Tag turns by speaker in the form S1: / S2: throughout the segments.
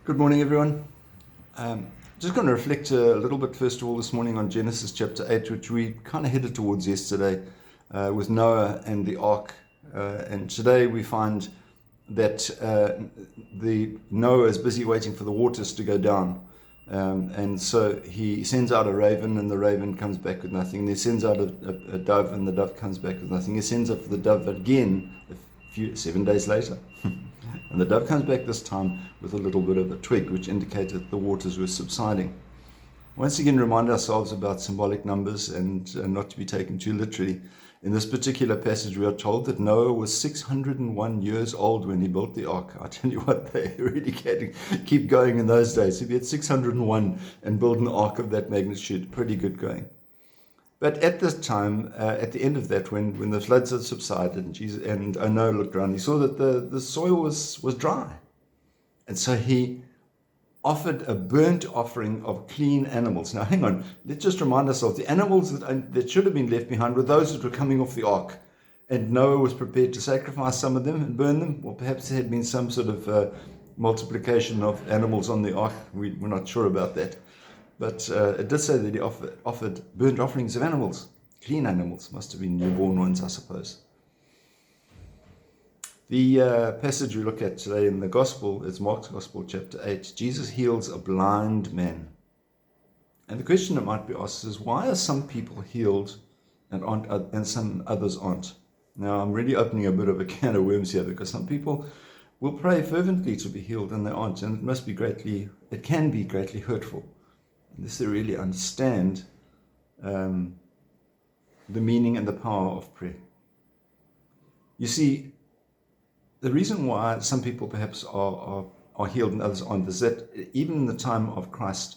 S1: Good morning, everyone. Just going to reflect a little bit, first of all, this morning on Genesis chapter 8, which we kind of headed towards yesterday with Noah and the ark. And today we find that the Noah is busy waiting for the waters to go down. And so he sends out a raven, and the raven comes back with nothing. He sends out a dove, and the dove comes back with nothing. He sends out for the dove again 7 days later. And the dove comes back this time with a little bit of a twig, which indicated that the waters were subsiding. Once again, remind ourselves about symbolic numbers and not to be taken too literally. In this particular passage, we are told that Noah was 601 years old when he built the ark. I tell you what, they really had to keep going in those days. If you had 601 and build an ark of that magnitude, pretty good going. But at this time, at the end of that, when the floods had subsided, and Noah looked around, he saw that the soil was dry. And so he offered a burnt offering of clean animals. Now, hang on, let's just remind ourselves, the animals that should have been left behind were those that were coming off the ark. And Noah was prepared to sacrifice some of them and burn them, or perhaps there had been some sort of multiplication of animals on the ark. We're not sure about that. But it did say that he offered burnt offerings of animals, clean animals, must have been newborn ones, I suppose. The passage we look at today in the Gospel is Mark's Gospel, chapter 8. Jesus heals a blind man. And the question that might be asked is, why are some people healed and some others aren't? Now, I'm really opening a bit of a can of worms here, because some people will pray fervently to be healed and they aren't, and it can be greatly hurtful unless they really understand the meaning and the power of prayer. You see, the reason why some people perhaps are healed and others aren't is that even in the time of Christ,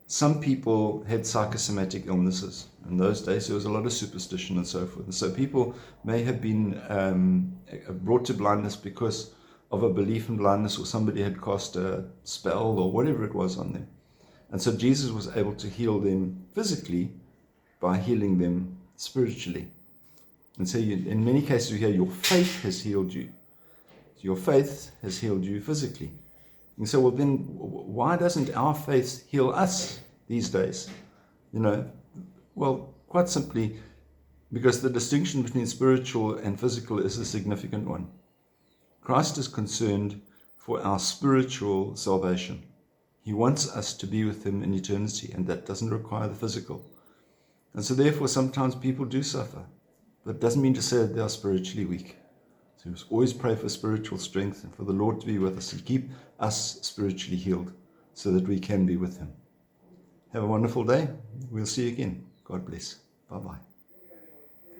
S1: some people had psychosomatic illnesses. In those days, there was a lot of superstition and so forth. And so people may have been brought to blindness because of a belief in blindness, or somebody had cast a spell or whatever it was on them. And so Jesus was able to heal them physically by healing them spiritually. And so in many cases we hear, your faith has healed you. Your faith has healed you physically. And so, well, then why doesn't our faith heal us these days? Well, quite simply, because the distinction between spiritual and physical is a significant one. Christ is concerned for our spiritual salvation. He wants us to be with him in eternity, and that doesn't require the physical. And so therefore, sometimes people do suffer, but it doesn't mean to say that they are spiritually weak. So we must always pray for spiritual strength and for the Lord to be with us and keep us spiritually healed so that we can be with him. Have a wonderful day. We'll see you again. God bless. Bye-bye.